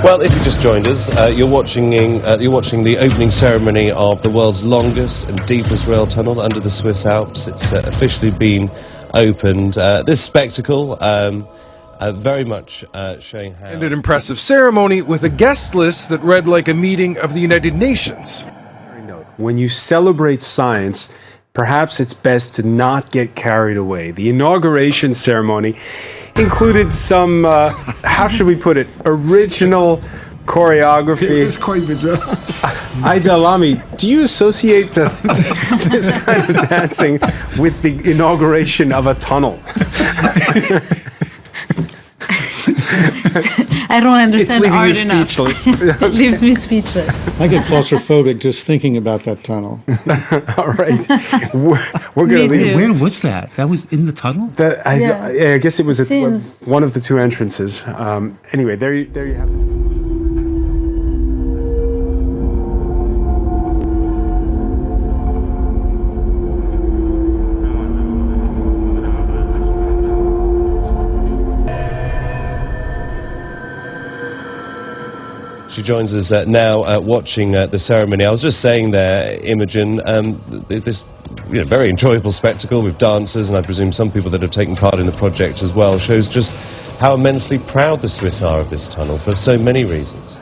Well, if you just joined us, you're watching the opening ceremony of the world's longest and deepest rail tunnel under the Swiss Alps. It's officially been opened. This spectacle very much showing how... And an impressive ceremony with a guest list that read like a meeting of the United Nations. When you celebrate science, perhaps it's best to not get carried away. The inauguration ceremony included some, how should we put it, original choreography. It was quite bizarre. Aidalami, do you associate this kind of dancing with the inauguration of a tunnel? I don't understand art it's leaving you speechless. It leaves me speechless. I get claustrophobic just thinking about that tunnel. All right. We're going to leave. Where was that? That was in the tunnel? I guess it was at one of the two entrances. Anyway, there you have it. She joins us now watching the ceremony. I was just saying there, Imogen, this very enjoyable spectacle with dancers, and I presume some people that have taken part in the project as well, shows just how immensely proud the Swiss are of this tunnel for so many reasons.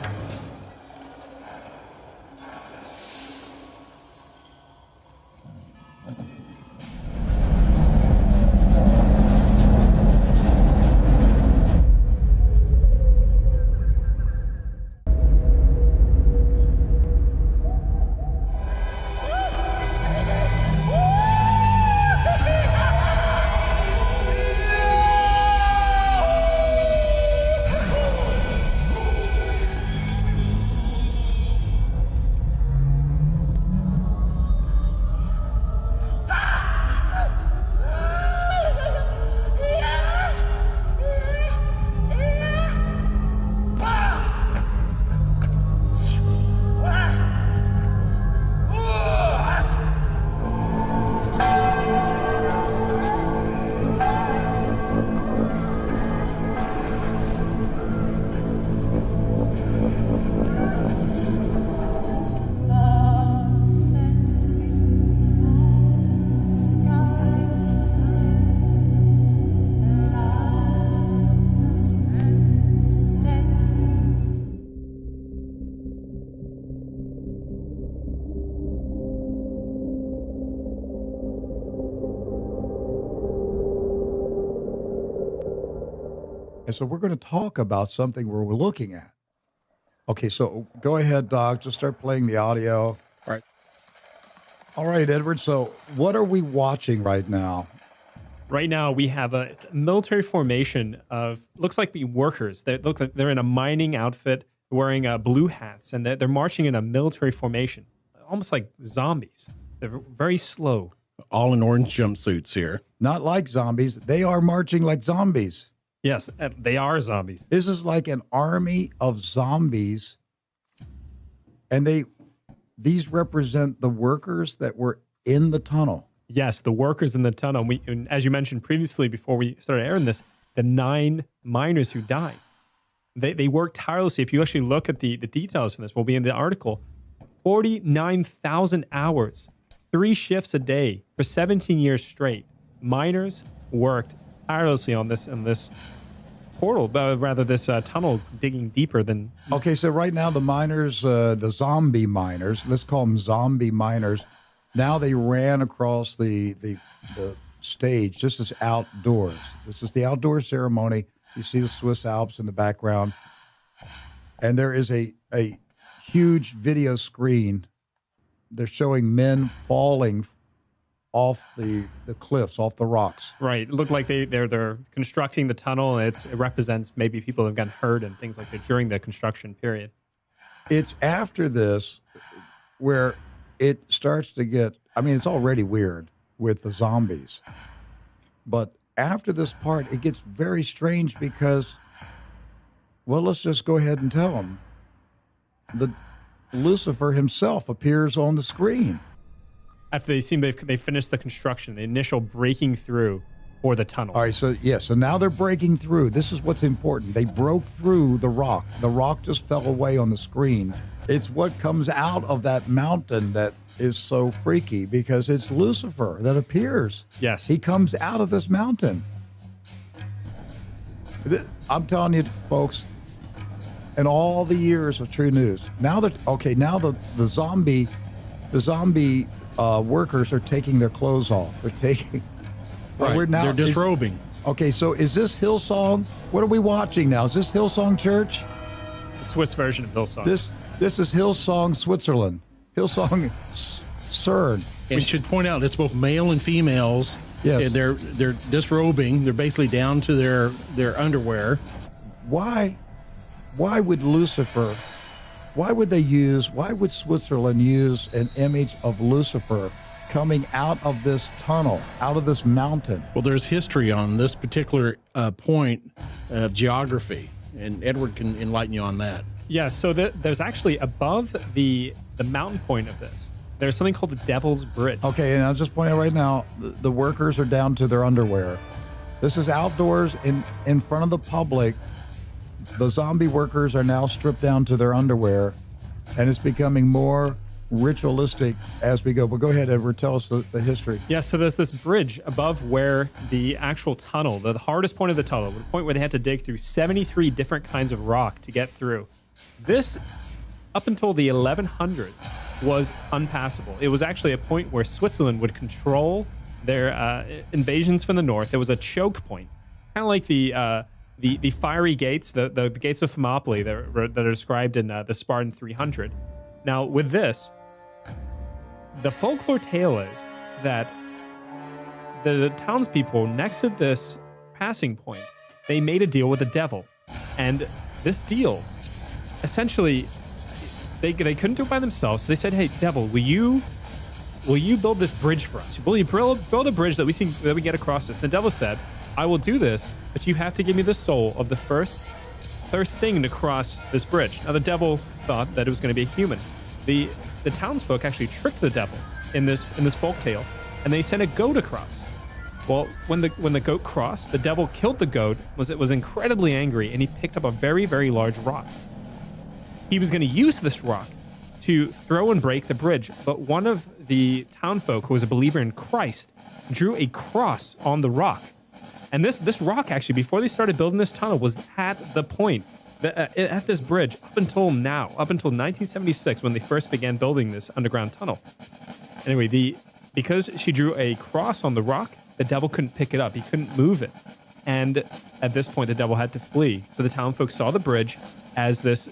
And so we're going to talk about something we're looking at. Okay, so go ahead, Doc. Just start playing the audio. All right, Edward. So what are we watching right now? Right now, we have a military formation of, looks like workers. They look like they're in a mining outfit, wearing blue hats, and they're marching in a military formation, almost like zombies. They're very slow. All in orange jumpsuits here. Not like zombies. They are marching like zombies. Yes, they are zombies. This is like an army of zombies, and these represent the workers that were in the tunnel. Yes, the workers in the tunnel. And as you mentioned previously, before we started airing this, the 9 miners who died. They worked tirelessly. If you actually look at the details from this, will be in the article. 49,000 hours, 3 shifts a day for 17 years straight. Miners worked tirelessly on this portal, rather this tunnel, digging deeper than... Okay, so right now the miners, the zombie miners, let's call them zombie miners, now they ran across the stage. This is outdoors. This is the outdoor ceremony. You see the Swiss Alps in the background. And there is a huge video screen. They're showing men falling off the cliffs, off the rocks. Right. It looked like they're constructing the tunnel, and it represents maybe people have gotten hurt and things like that during the construction period. It's after this where it starts to get, I mean, it's already weird with the zombies. But after this part, it gets very strange because, well, let's just go ahead and tell them. Lucifer himself appears on the screen. After they finished the construction, the initial breaking through, for the tunnel. All right, so so now they're breaking through. This is what's important. They broke through the rock. The rock just fell away on the screen. It's what comes out of that mountain that is so freaky, because it's Lucifer that appears. Yes. He comes out of this mountain. I'm telling you, folks, in all the years of True News, now the zombie workers are taking their clothes off. They're taking. Right. They're disrobing. Okay, so is this Hillsong? What are we watching now? Is this Hillsong Church? The Swiss version of Hillsong. This is Hillsong Switzerland. Hillsong CERN. We should point out it's both male and females. Yes. And they're disrobing. They're basically down to their underwear. Why would Lucifer? Why would Switzerland use an image of Lucifer coming out of this tunnel, out of this mountain? Well, there's history on this particular point of geography, and Edward can enlighten you on that. Yeah, so there's actually above the mountain point of this, there's something called the Devil's Bridge. Okay, and I'll just point out right now, the workers are down to their underwear. This is outdoors in front of the public. The zombie workers are now stripped down to their underwear, and it's becoming more ritualistic as we go. But go ahead, Edward, tell us the history. Yeah, so there's this bridge above where the actual tunnel, the hardest point of the tunnel, the point where they had to dig through 73 different kinds of rock to get through. This, up until the 1100s, was unpassable. It was actually a point where Switzerland would control their invasions from the north. There was a choke point, kind of like the fiery gates, the gates of Thermopylae that are described in the Spartan 300. Now, with this, the folklore tale is that the townspeople next to this passing point, they made a deal with the devil. And this deal, essentially, they couldn't do it by themselves. So they said, hey, devil, will you build this bridge for us? Will you build a bridge that we get across this? And the devil said, I will do this, but you have to give me the soul of the first thing to cross this bridge. Now, the devil thought that it was going to be a human. The townsfolk actually tricked the devil in this folk tale, and they sent a goat across. Well, when the goat crossed, the devil killed the goat, was incredibly angry, and he picked up a very, very large rock. He was going to use this rock to throw and break the bridge, but one of the townfolk, who was a believer in Christ, drew a cross on the rock. And this rock, actually, before they started building this tunnel, was at the point, at this bridge, up until 1976, when they first began building this underground tunnel. Anyway, because she drew a cross on the rock, the devil couldn't pick it up. He couldn't move it. And at this point, the devil had to flee. So the townfolk saw the bridge as this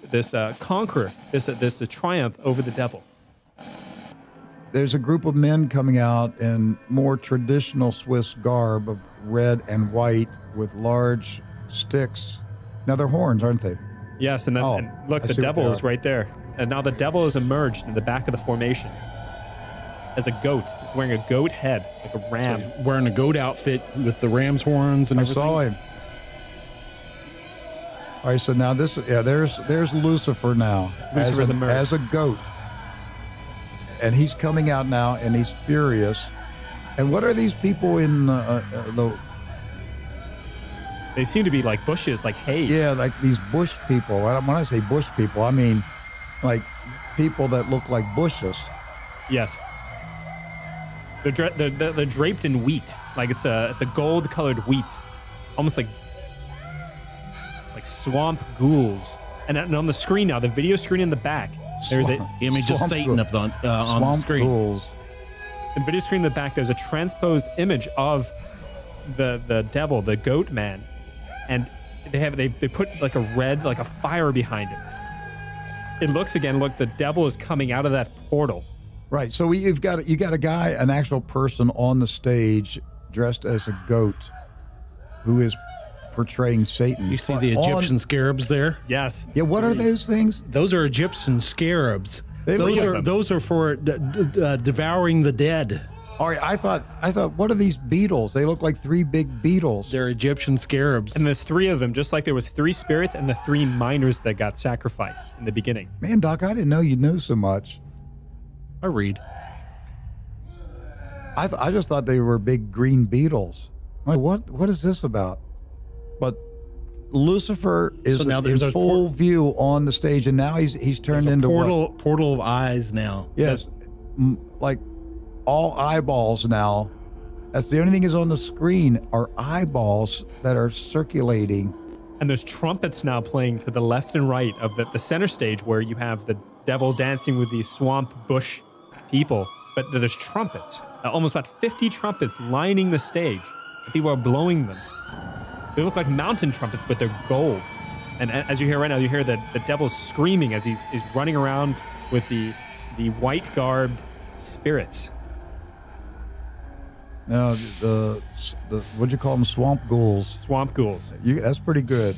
conqueror, this triumph over the devil. There's a group of men coming out in more traditional Swiss garb of red and white with large sticks. Now they're horns, aren't they? Yes, and look, the devil is right there. And now the devil has emerged in the back of the formation as a goat. It's wearing a goat head, like a ram. So wearing a goat outfit with the ram's horns and everything. I saw him. All right, so now there's Lucifer now as a goat. And he's coming out now, and he's furious. And what are these people in the... They seem to be like bushes, like hay. Yeah, like these bush people. When I say bush people, I mean like people that look like bushes. Yes. They're draped in wheat. Like it's a gold-colored wheat. Almost like swamp ghouls. And on the screen now, the video screen in the back, there's an image of Satan up on the screen. Ghouls. The video screen in the back, there's a transposed image of the devil, the goat man, and they put like a fire behind it. It looks the devil is coming out of that portal. Right. So you got a guy, an actual person on the stage dressed as a goat, who is portraying Satan. You see the Egyptian scarabs there? Yes. Yeah. What are those things? Those are Egyptian scarabs. Those are for devouring the dead. All right. I thought, what are these beetles? They look like three big beetles. They're Egyptian scarabs. And there's three of them, just like there was three spirits and the three miners that got sacrificed in the beginning. Man, Doc, I didn't know you knew so much. I read. I just thought they were big green beetles. Like, what is this about? But Lucifer is So now in there's a full view on the stage, and now he's turned into what? portal of eyes now. Yes, like all eyeballs now. That's the only thing is on the screen are eyeballs that are circulating. And there's trumpets now playing to the left and right of the center stage where you have the devil dancing with these swamp bush people. But there's trumpets, almost about 50 trumpets lining the stage. People are blowing them. They look like mountain trumpets, but they're gold. And as you hear right now, you hear the devil's screaming as he's running around with the white garbed spirits. Now, the what'd you call them? Swamp ghouls. Swamp ghouls. That's pretty good.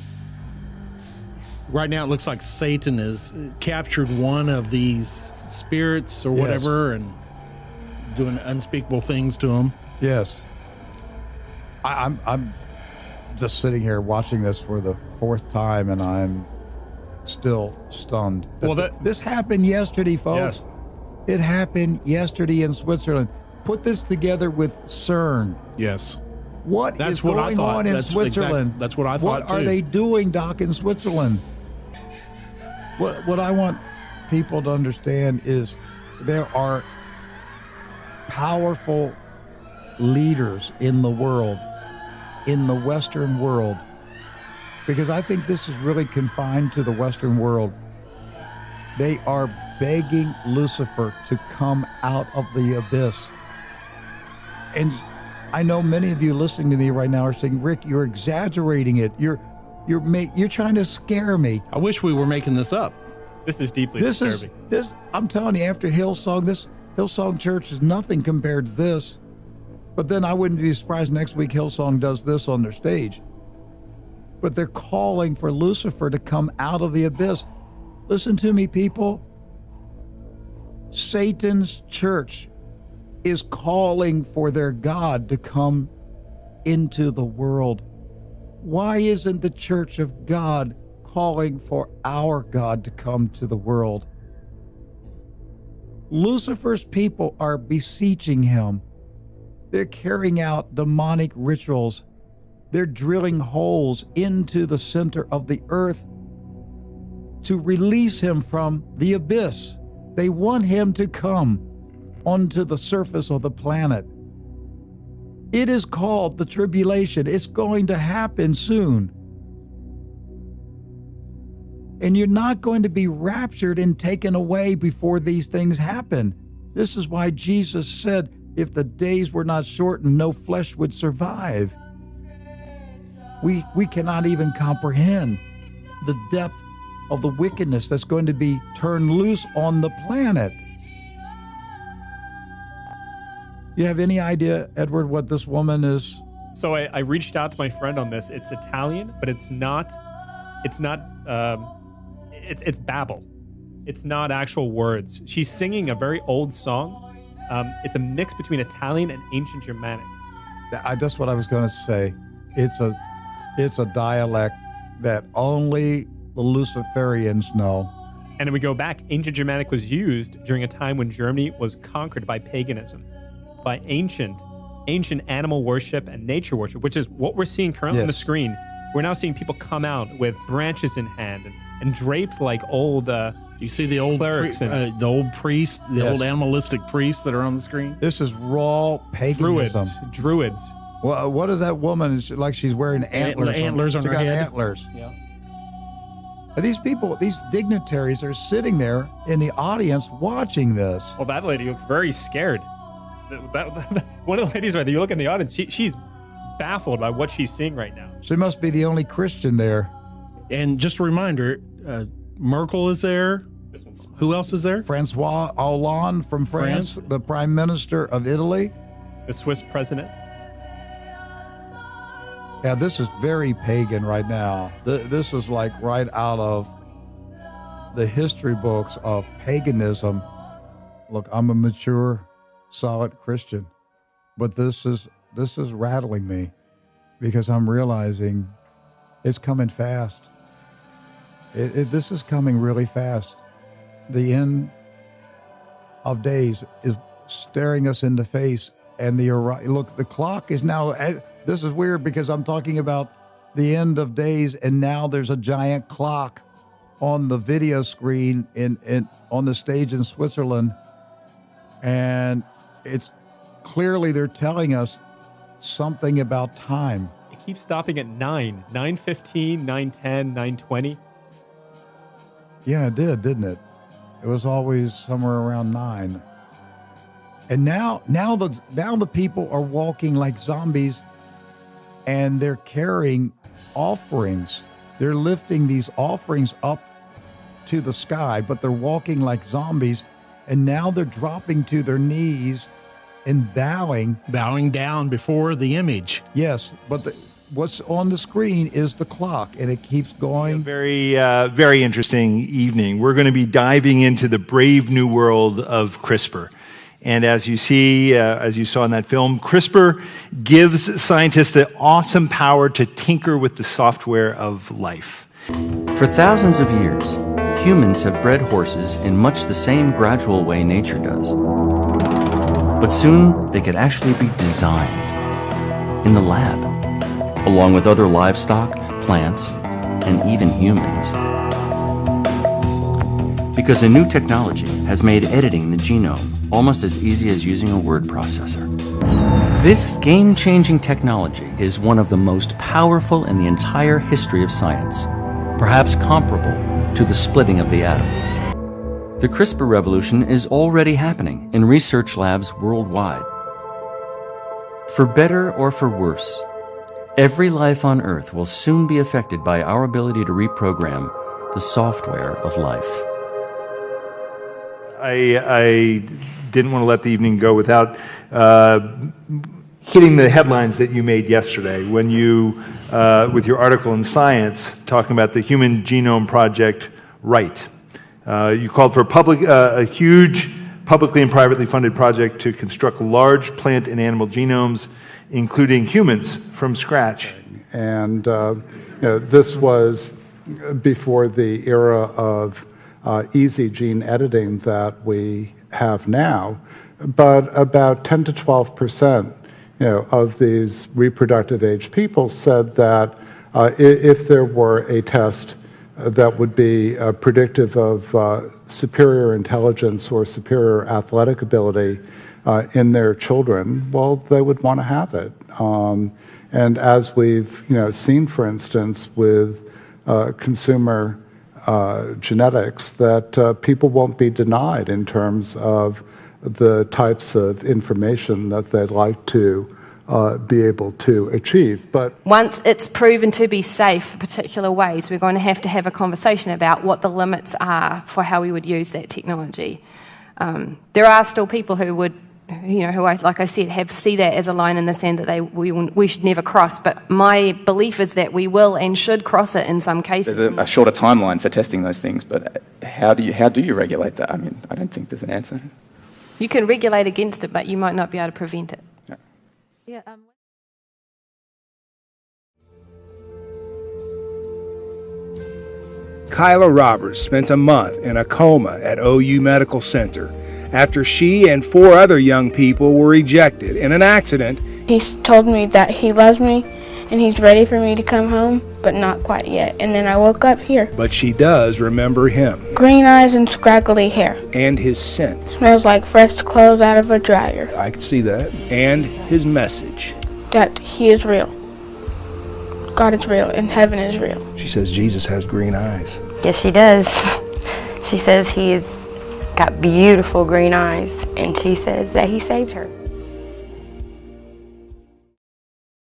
Right now, it looks like Satan has captured one of these spirits or whatever, and doing unspeakable things to him. Yes. I'm just sitting here watching this for the fourth time, and I'm still stunned. This happened yesterday, folks. Yes. It happened yesterday in Switzerland. Put this together with CERN. Yes. That's going on in Switzerland? That's what I thought. What are they doing, Doc, in Switzerland? What I want people to understand is there are powerful leaders in the world, in the Western world, because I think this is really confined to the Western world. They are begging Lucifer to come out of the abyss. And I know many of you listening to me right now are saying, Rick, you're exaggerating it. You're trying to scare me. I wish we were making this up. This is deeply disturbing. I'm telling you, after Hillsong, this Hillsong Church is nothing compared to this. But then I wouldn't be surprised next week Hillsong does this on their stage. But they're calling for Lucifer to come out of the abyss. Listen to me, people. Satan's church is calling for their God to come into the world. Why isn't the church of God calling for our God to come to the world? Lucifer's people are beseeching him. They're carrying out demonic rituals. They're drilling holes into the center of the earth to release him from the abyss. They want him to come onto the surface of the planet. It is called the tribulation. It's going to happen soon. And you're not going to be raptured and taken away before these things happen. This is why Jesus said, if the days were not shortened, no flesh would survive. We cannot even comprehend the depth of the wickedness that's going to be turned loose on the planet. You have any idea, Edward, what this woman is? So I reached out to my friend on this. It's Italian, but it's babble. It's not actual words. She's singing a very old song. It's a mix between Italian and ancient Germanic. That's what I was going to say. It's a dialect that only the Luciferians know. And we go back. Ancient Germanic was used during a time when Germany was conquered by paganism, by ancient animal worship and nature worship, which is what we're seeing currently on the screen. We're now seeing people come out with branches in hand and draped like old. You see the old clerics the old priests, the old animalistic priests that are on the screen. This is raw paganism. Druids. Well, what is that woman? It's like she's wearing antlers. Antlers on her head. Antlers. Yeah. And these people, these dignitaries, are sitting there in the audience watching this. Well, that lady looks very scared. One of the ladies right there, you look in the audience, she's baffled by what she's seeing right now. She must be the only Christian there. And just a reminder, Merkel is there. Who else is there? Francois Hollande from France, the Prime Minister of Italy. The Swiss president. Yeah, this is very pagan right now. This is like right out of the history books of paganism. Look, I'm a mature, solid Christian, but this is rattling me because I'm realizing it's coming fast. This is coming really fast. The end of days is staring us in the face, and look, the clock is now. This is weird because I'm talking about the end of days, and now there's a giant clock on the video screen on the stage in Switzerland, and it's clearly they're telling us something about time. It keeps stopping at 9, 9:15, 9:10, 9:20. Yeah, it did, didn't it? It was always somewhere around 9. And now the people are walking like zombies, and they're carrying offerings. They're lifting these offerings up to the sky, but they're walking like zombies, and now they're dropping to their knees and bowing down before the image. Yes, but what's on the screen is the clock, and it keeps going. Very interesting evening. We're going to be diving into the brave new world of CRISPR. And as you see, as you saw in that film, CRISPR gives scientists the awesome power to tinker with the software of life. For thousands of years, humans have bred horses in much the same gradual way nature does. But soon, they could actually be designed in the lab, along with other livestock, plants, and even humans. Because a new technology has made editing the genome almost as easy as using a word processor. This game-changing technology is one of the most powerful in the entire history of science, perhaps comparable to the splitting of the atom. The CRISPR revolution is already happening in research labs worldwide. For better or for worse, every life on Earth will soon be affected by our ability to reprogram the software of life. I didn't want to let the evening go without hitting the headlines that you made yesterday when you, with your article in Science, talking about the Human Genome Project, Right. You called for a huge publicly and privately funded project to construct large plant and animal genomes, including humans, from scratch. And this was before the era of easy gene editing that we have now, but about 10 to 12% of these reproductive age people said that if there were a test that would be predictive of superior intelligence or superior athletic ability in their children, well, they would want to have it. And as we've seen, for instance, with consumer genetics, that people won't be denied in terms of the types of information that they'd like to be able to achieve. But once it's proven to be safe for particular ways, we're going to have a conversation about what the limits are for how we would use that technology. There are still people who would, like I said, see that as a line in the sand that we should never cross. But my belief is that we will and should cross it in some cases. There's a shorter timeline for testing those things, but how do you regulate that? I mean, I don't think there's an answer. You can regulate against it, but you might not be able to prevent it. Yeah. Kyla Roberts spent a month in a coma at OU Medical Center after she and 4 other young people were ejected in an accident. He's told me that he loves me and he's ready for me to come home, but not quite yet. And then I woke up here. But she does remember him. Green eyes and scraggly hair. And his scent. Smells like fresh clothes out of a dryer. I could see that. And his message. That he is real. God is real and heaven is real. She says Jesus has green eyes. Yes, she does. She says he's got beautiful green eyes, and she says that he saved her.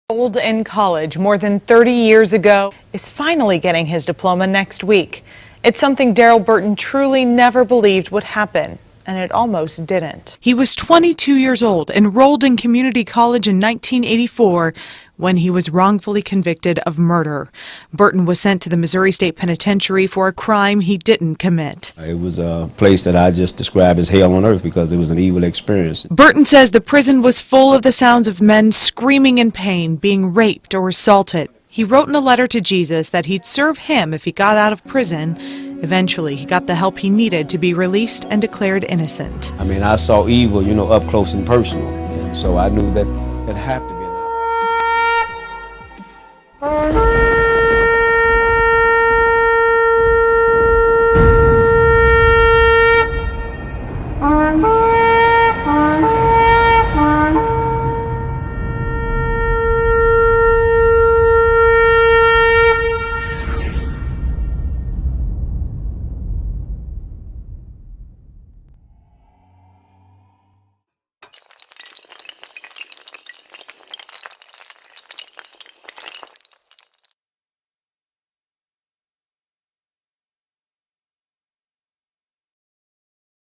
Old in college more than 30 years ago is finally getting his diploma next week. It's something Daryl Burton truly never believed would happen, and it almost didn't. He was 22 years old, enrolled in community college in 1984 when he was wrongfully convicted of murder. Burton was sent to the Missouri State Penitentiary for a crime he didn't commit. It was a place that I just described as hell on earth because it was an evil experience. Burton says the prison was full of the sounds of men screaming in pain, being raped or assaulted. He wrote in a letter to Jesus that he'd serve him if he got out of prison. Eventually, he got the help he needed to be released and declared innocent. I mean, I saw evil, up close and personal. So I knew that it had to be.